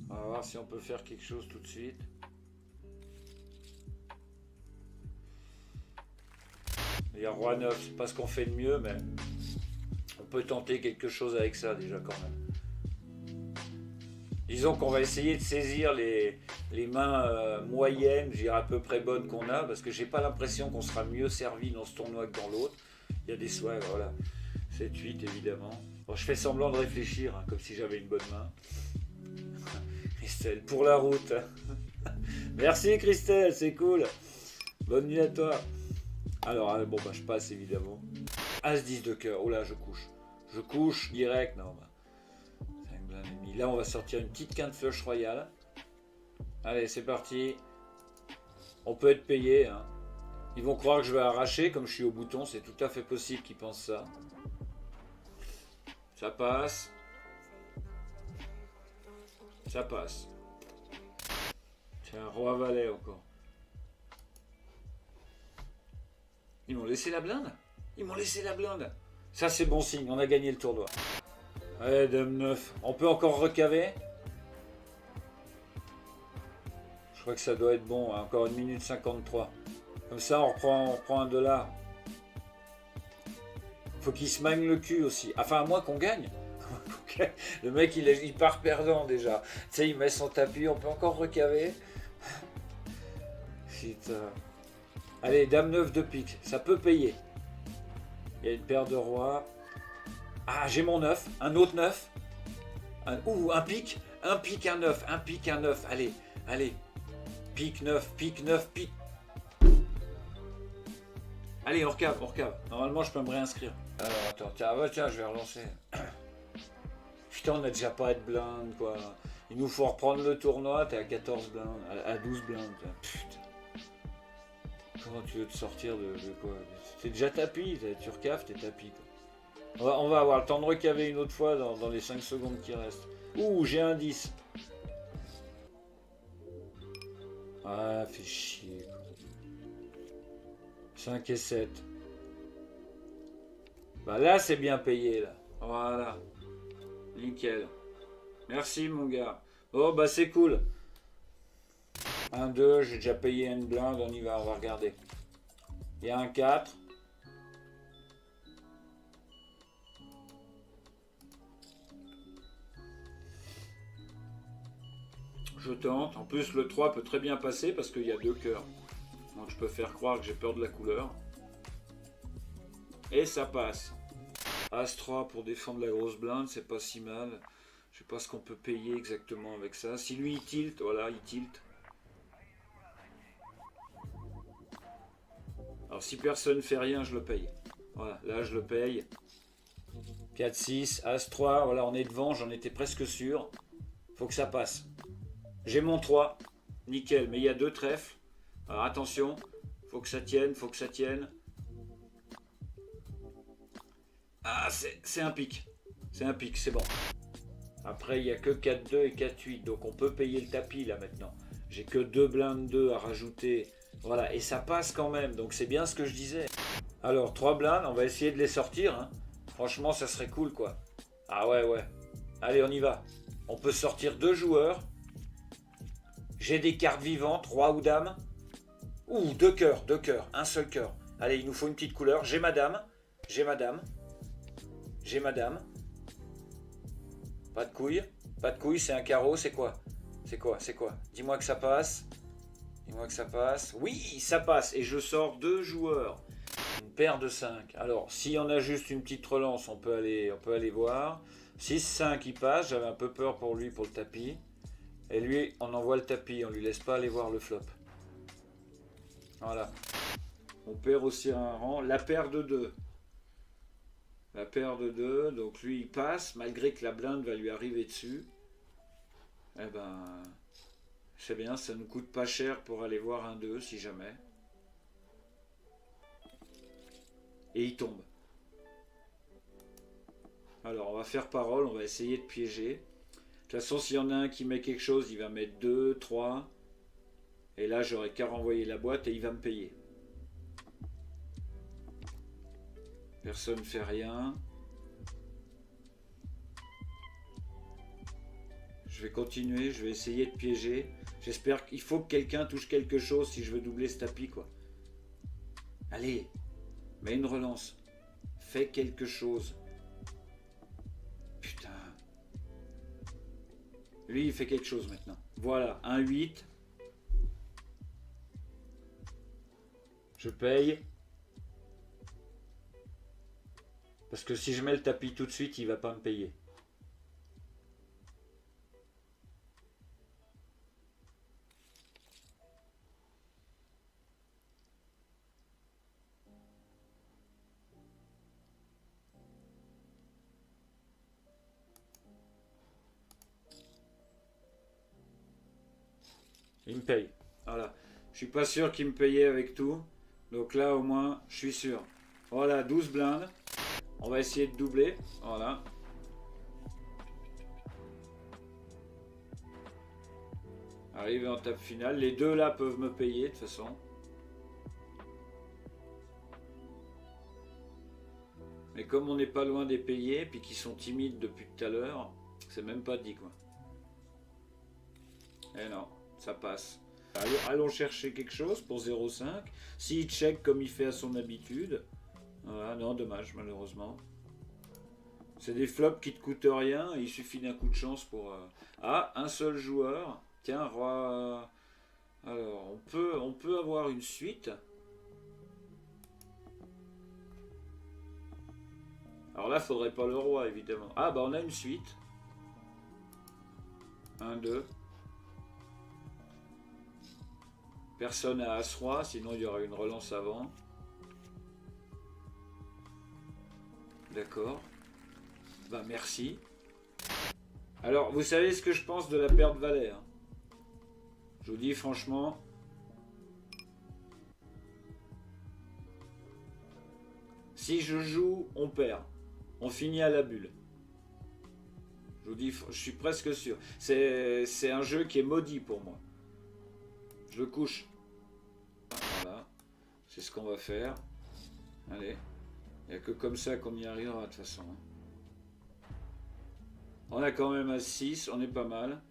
On va voir si on peut faire quelque chose tout de suite. Il y a roi 9, c'est pas ce qu'on fait de mieux, mais on peut tenter quelque chose avec ça déjà quand même. Disons qu'on va essayer de saisir les mains moyennes, je dirais à peu près bonnes qu'on a, parce que j'ai pas l'impression qu'on sera mieux servi dans ce tournoi que dans l'autre. Il y a des soins, voilà. 7-8 évidemment. Bon, je fais semblant de réfléchir, hein, comme si j'avais une bonne main. Christelle, pour la route. Merci Christelle, c'est cool. Bonne nuit à toi. Alors, bon, bah, je passe évidemment. As-10 de cœur. Oh là, je couche. Je couche direct. Non, bah. 5 blindes et demi. Là, on va sortir une petite quinte flush royale. Allez, c'est parti. On peut être payé. Hein. Ils vont croire que je vais arracher comme je suis au bouton. C'est tout à fait possible qu'ils pensent ça. Ça passe. Ça passe. C'est un roi valet encore. Ils m'ont laissé la blinde. Ils m'ont laissé la blinde. Ça c'est bon signe, on a gagné le tournoi. Allez, dame 9. On peut encore recaver. Je crois que ça doit être bon. Hein. Encore 1 minute 53. Comme ça on reprend $1. Faut qu'il se magne le cul aussi. Enfin à moins qu'on gagne. Le mec il part perdant déjà. Tu sais, il met son tapis, on peut encore recaver. Putain. Allez, dame 9 de pique, ça peut payer. Il y a une paire de rois. Ah, j'ai mon 9, un autre 9. Un pique, un 9, un pique, un 9. Allez, allez. Pique 9, pique 9, pique. Allez, on recave, on recave. Normalement, je peux me réinscrire. Alors, attends, tiens, je vais relancer. Putain, on n'a déjà pas de blinde, quoi. Il nous faut reprendre le tournoi, t'es à 14 blindes, à 12 blindes. Putain. Comment tu veux te sortir de quoi? C'est déjà tapis, tu recaves, t'es tapis. Quoi. On va avoir le temps de recaver une autre fois dans les 5 secondes qui restent. Ouh, j'ai un 10. Ah, fait chier. Quoi. 5 et 7. Bah là, c'est bien payé, là. Voilà. Nickel. Merci, mon gars. Oh, bah c'est cool. 1, 2, j'ai déjà payé une blinde, on y va, on va regarder. Il y a un 4. Je tente. En plus, le 3 peut très bien passer parce qu'il y a 2 cœurs. Donc je peux faire croire que j'ai peur de la couleur. Et ça passe. As-3 pour défendre la grosse blinde, c'est pas si mal. Je sais pas ce qu'on peut payer exactement avec ça. Si lui il tilt, voilà, il tilt. Alors si personne fait rien, je le paye. Voilà, là je le paye. 4, 6, As, 3, voilà, on est devant, j'en étais presque sûr. Faut que ça passe. J'ai mon 3, nickel, mais il y a 2 trèfles. Alors attention, faut que ça tienne, faut que ça tienne. Ah, c'est un pic. C'est un pic, c'est bon. Après, il n'y a que 4-2 et 4-8, donc on peut payer le tapis là maintenant. J'ai que 2 blindes 2 à rajouter. Voilà, et ça passe quand même, donc c'est bien ce que je disais. Alors, 3 blindes, on va essayer de les sortir. Hein. Franchement, ça serait cool, quoi. Ah ouais, ouais. Allez, on y va. On peut sortir 2 joueurs. J'ai des cartes vivantes, roi ou dame. Ouh, 2 cœurs, un seul cœur. Allez, il nous faut une petite couleur. J'ai madame, j'ai madame, j'ai madame. Pas de couilles, c'est un carreau, c'est quoi? C'est quoi? Dis-moi que ça passe. Dis-moi que ça passe. Oui, ça passe. Et je sors 2 joueurs. Une paire de 5. Alors, s'il y en a juste une petite relance, on peut aller voir. 6-5, il passe. J'avais un peu peur pour lui, pour le tapis. Et lui, on envoie le tapis. On lui laisse pas aller voir le flop. Voilà. On perd aussi un rang. La paire de 2. La paire de 2. Donc lui, il passe, malgré que la blinde va lui arriver dessus. Eh ben... c'est bien, ça nous coûte pas cher pour aller voir un 2 si jamais. Et il tombe. Alors on va faire parole, on va essayer de piéger. De toute façon, s'il y en a un qui met quelque chose, il va mettre 2, 3. Et là, j'aurai qu'à renvoyer la boîte et il va me payer. Personne ne fait rien. Je vais continuer, je vais essayer de piéger. J'espère qu'il faut que quelqu'un touche quelque chose si je veux doubler ce tapis, quoi. Allez, mets une relance. Fais quelque chose. Putain. Lui, il fait quelque chose maintenant. Voilà, un 8. Je paye. Parce que si je mets le tapis tout de suite, il va pas me payer. Il me paye. Voilà. Je suis pas sûr qu'il me payait avec tout. Donc là, au moins, je suis sûr. Voilà, 12 blindes. On va essayer de doubler. Voilà. Arrivé en table finale. Les deux là peuvent me payer de toute façon. Mais comme on n'est pas loin des payés, puis qu'ils sont timides depuis tout à l'heure, c'est même pas dit quoi. Eh non, ça passe. Allons chercher quelque chose pour 0,5. S'il check comme il fait à son habitude. Voilà, non, dommage, malheureusement. C'est des flops qui te coûtent rien. Il suffit d'un coup de chance pour... Ah, un seul joueur. Tiens, roi... Alors, on peut avoir une suite. Alors là, faudrait pas le roi, évidemment. Ah, bah on a une suite. 1, 2. Personne à As-Roi, sinon il y aura une relance avant. D'accord. Bah merci. Alors, vous savez ce que je pense de la paire de valets, hein. Je vous dis franchement. Si je joue, on perd. On finit à la bulle. Je vous dis, je suis presque sûr. C'est un jeu qui est maudit pour moi. Je le couche. Voilà. C'est ce qu'on va faire. Allez. Il n'y a que comme ça qu'on y arrivera de toute façon. On a quand même à 6. On est pas mal.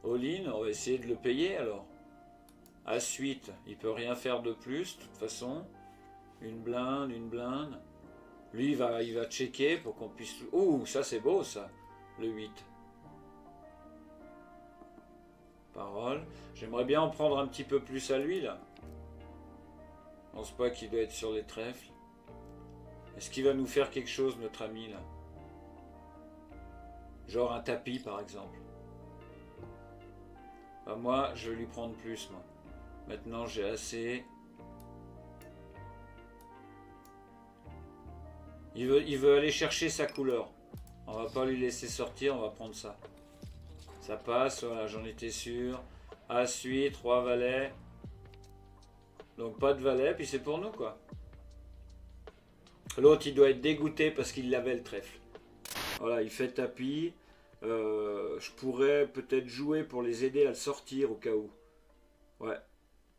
All-in, on va essayer de le payer alors. À 8, il peut rien faire de plus de toute façon. Une blinde, une blinde. Lui, il va checker pour qu'on puisse... Ouh, ça c'est beau ça, le 8. Parole. J'aimerais bien en prendre un petit peu plus à lui là. Je pense pas qu'il doit être sur les trèfles. Est-ce qu'il va nous faire quelque chose, notre ami là? Genre un tapis par exemple. Bah, moi, je vais lui prendre plus moi. Maintenant, j'ai assez... Il veut aller chercher sa couleur. On va pas lui laisser sortir, on va prendre ça. Ça passe, voilà, j'en étais sûr. As 8, 3 valets. Donc pas de valet, puis c'est pour nous quoi. L'autre il doit être dégoûté parce qu'il avait le trèfle. Voilà, il fait tapis. Je pourrais peut-être jouer pour les aider à le sortir au cas où. Ouais.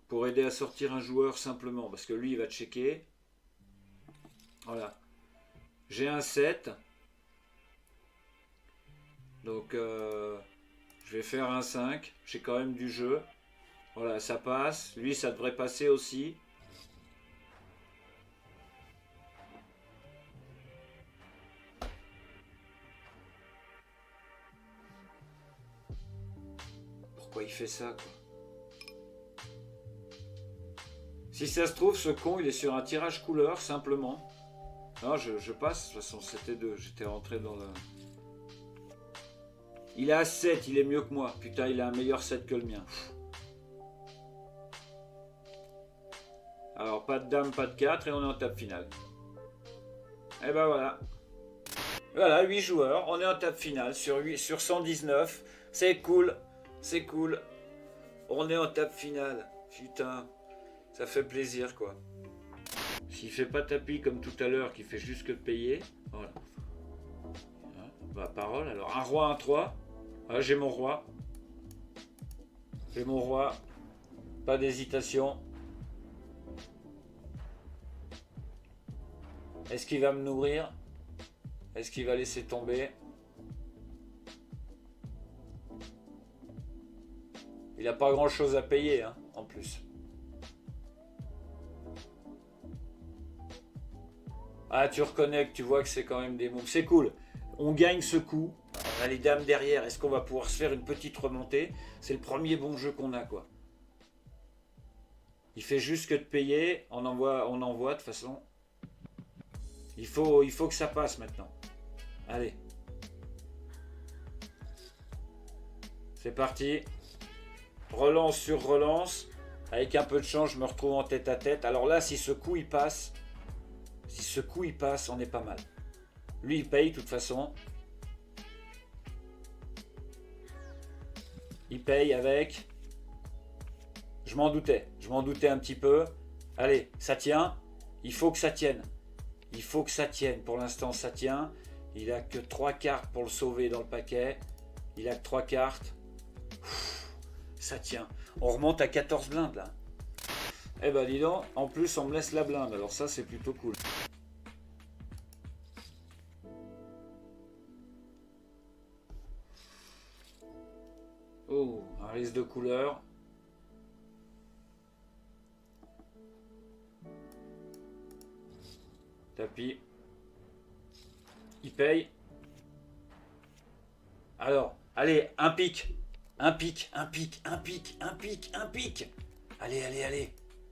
Pour aider à sortir un joueur simplement. Parce que lui il va checker. Voilà. J'ai un 7. Donc je vais faire un 5. J'ai quand même du jeu. Voilà, ça passe. Lui, ça devrait passer aussi. Pourquoi il fait ça, quoi? Si ça se trouve, ce con, il est sur un tirage couleur, simplement. Non, je passe. De toute façon, c'était 2. J'étais rentré dans le... Il a 7, il est mieux que moi. Putain, il a un meilleur 7 que le mien. Alors, pas de dame, pas de 4, et on est en table finale. Et ben voilà. Voilà, 8 joueurs, on est en table finale sur 119. C'est cool, c'est cool. On est en table finale. Putain, ça fait plaisir, quoi. S'il fait pas tapis comme tout à l'heure, qui fait juste que de payer, voilà. Bah, parole, alors un roi, un 3. Ah, j'ai mon roi. J'ai mon roi. Pas d'hésitation. Est-ce qu'il va me nourrir? Est-ce qu'il va laisser tomber? Il n'a pas grand chose à payer, hein, en plus. Ah, tu reconnais que tu vois que c'est quand même des moves. C'est cool. On gagne ce coup. On a les dames derrière. Est-ce qu'on va pouvoir se faire une petite remontée? C'est le premier bon jeu qu'on a, quoi. Il fait juste que de payer. On envoie de toute façon. Il faut que ça passe maintenant. Allez. C'est parti. Relance sur relance. Avec un peu de chance, je me retrouve en tête à tête. Alors là, si ce coup il passe, on est pas mal. Lui, il paye de toute façon. Il paye avec. Je m'en doutais un petit peu. Allez, ça tient. Il faut que ça tienne. Il faut que ça tienne. Pour l'instant, ça tient. Il a que 3 cartes pour le sauver dans le paquet. Il a que 3 cartes. Ça tient. On remonte à 14 blindes là. Eh ben dis donc, en plus on me laisse la blinde. Alors ça c'est plutôt cool. Oh, un risque de couleur. Tapis. Il paye. Alors, allez, un pic. Un pic. Allez.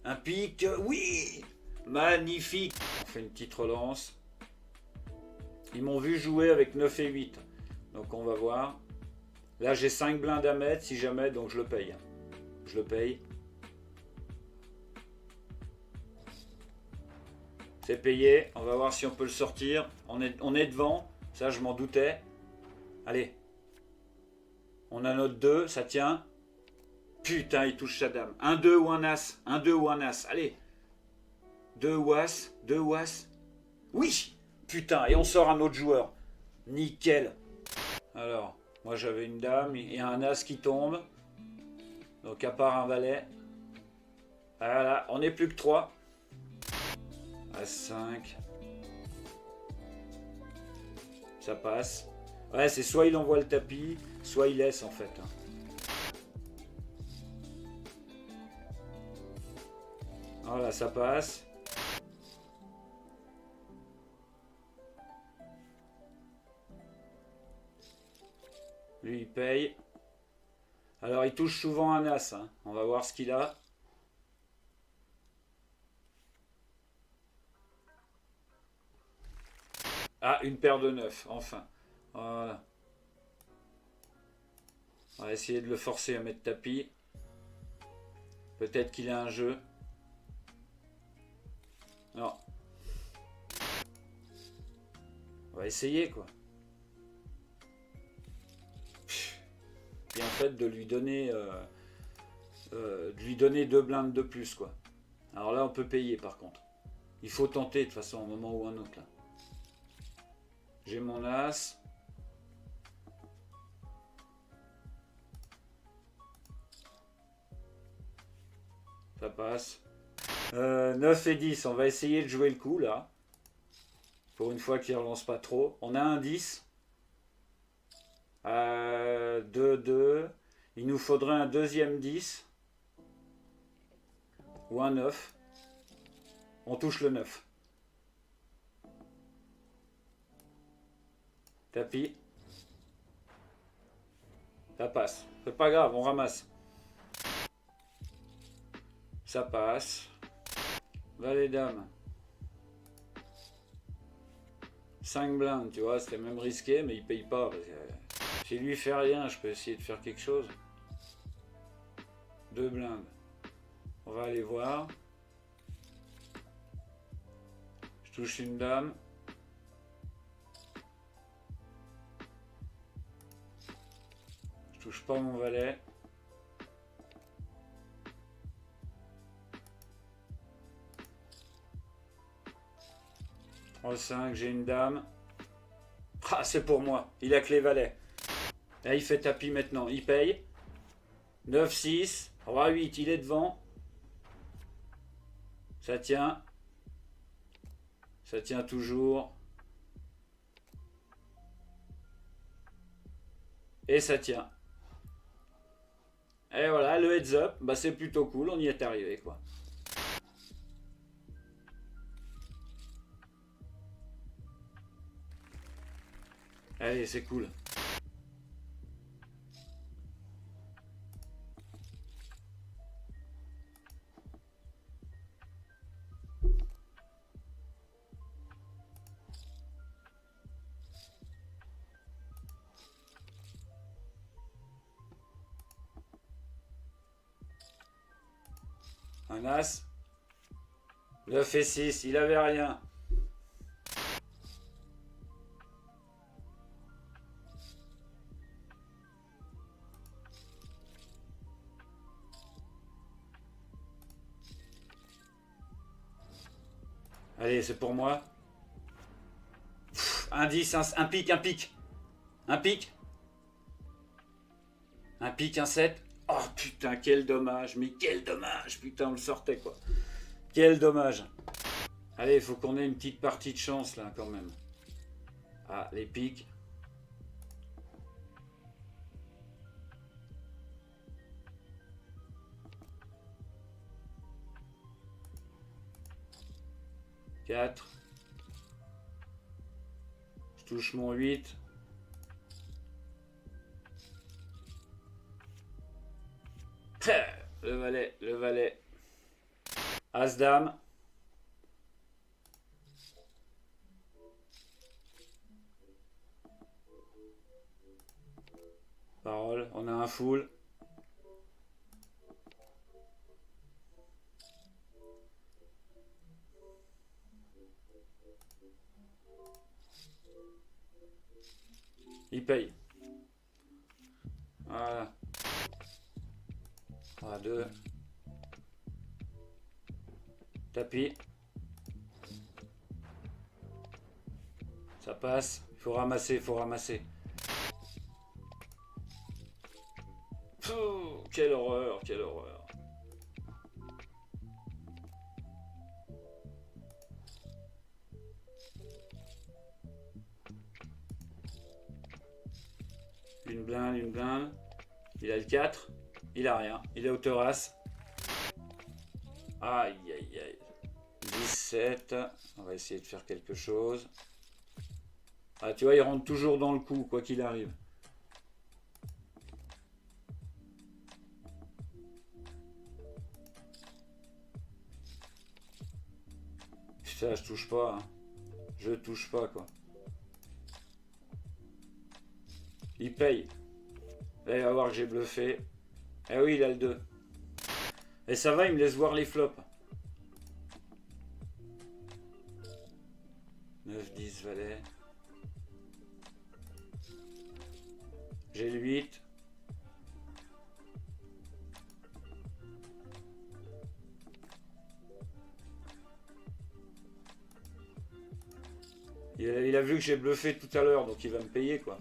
Un pic, oui. Magnifique. On fait une petite relance. Ils m'ont vu jouer avec 9 et 8. Donc on va voir. Là j'ai 5 blindes à mettre si jamais, donc je le paye. Je le paye. C'est payé. On va voir si on peut le sortir. On est devant. Ça, je m'en doutais. Allez. On a notre 2. Ça tient. Putain, il touche sa dame. Un 2 ou un as. Un 2 ou un as. Allez. 2 ou as. 2 ou as. Oui. Putain. Et on sort un autre joueur. Nickel. Alors, moi j'avais une dame. Il y a un as qui tombe. Donc à part un valet. Voilà. On n'est plus que 3. As5. Ça passe. Ouais, c'est soit il envoie le tapis, soit il laisse en fait. Voilà, ça passe. Lui, il paye. Alors, il touche souvent un as. Hein. On va voir ce qu'il a. Ah, une paire de 9, enfin. Voilà. On va essayer de le forcer à mettre tapis. Peut-être qu'il a un jeu. Non. On va essayer, quoi. Et en fait, de lui donner 2 blindes de plus, quoi. Alors là, on peut payer, par contre. Il faut tenter, de toute façon, un moment ou un autre, là. J'ai mon as. Ça passe. 9 et 10. On va essayer de jouer le coup là. Pour une fois qu'il ne relance pas trop. On a un 10. 2, 2. Il nous faudrait un deuxième 10. Ou un 9. On touche le 9. Tapis. Ça passe. C'est pas grave, on ramasse. Ça passe. Valet dame. 5 blindes, tu vois, c'était même risqué, mais il paye pas. Parce que si lui fait rien, je peux essayer de faire quelque chose. 2 blindes. On va aller voir. Je touche une dame. Je touche pas mon valet. En 5, j'ai une dame. Ah, c'est pour moi. Il a que les valets. Là, il fait tapis maintenant. Il paye. 9-6. Roi 8, il est devant. Ça tient. Ça tient toujours. Et ça tient. Et voilà, le heads up, bah c'est plutôt cool, on y est arrivé quoi. Allez, c'est cool. Un as. 9 et 6, il avait rien. Allez, c'est pour moi. Un 10, un pic, un pic. Un pic. Un pic, un 7. Oh putain, quel dommage. Mais quel dommage. Putain, on le sortait quoi. Quel dommage. Allez, il faut qu'on ait une petite partie de chance là quand même. Ah, les pics. Quatre. Je touche mon 8. Le valet, le valet. As-dame. Parole, on a un full. Il paye. Voilà. 3, 2. Tapis. Ça passe. Il faut ramasser, il faut ramasser. Pouh, quelle horreur, quelle horreur. Une blinde, une blinde. Il a le 4. Il a rien. Il est hauteur as. Aïe, aïe, aïe. 17. On va essayer de faire quelque chose. Ah, tu vois, il rentre toujours dans le coup, quoi qu'il arrive. Putain, je touche pas. Hein. Je touche pas, quoi. Il paye. Là, il va voir que j'ai bluffé. Eh oui, il a le 2. Et ça va, il me laisse voir les flops. 9, 10, valet. J'ai le 8. Il a vu que j'ai bluffé tout à l'heure, donc il va me payer, quoi.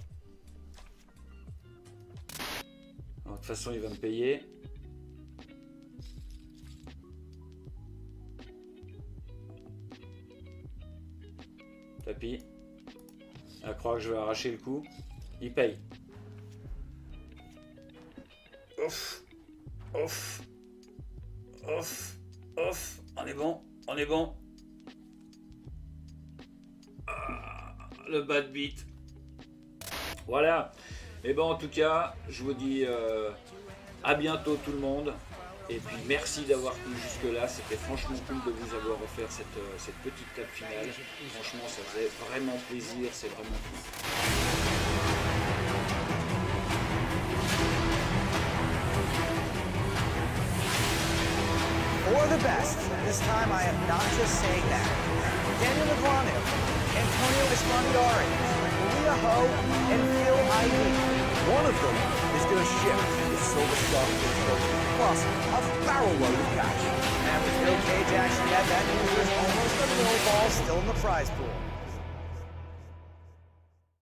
Alors, de toute façon, il va me payer. Tapis. À croire que je vais arracher le coup. Il paye. Ouf. Ouf. Ouf. Ouf. On est bon. On est bon. Ah, le bad beat. Voilà. Et bon, en tout cas, je vous dis à bientôt tout le monde. Et puis merci d'avoir tenu jusque là, c'était franchement cool de vous avoir offert cette petite table finale. Franchement ça faisait vraiment plaisir, c'est vraiment cool. For the best, this time I am not just saying that. Daniel Negreanu, Antonio Esfandiari, Maria Ho, and Phil Ivey. One of them is going to ship the Silver Star Trophy, plus a barrel load of cash. And with no cage action yet, that means there's almost a $1 million still in the prize pool.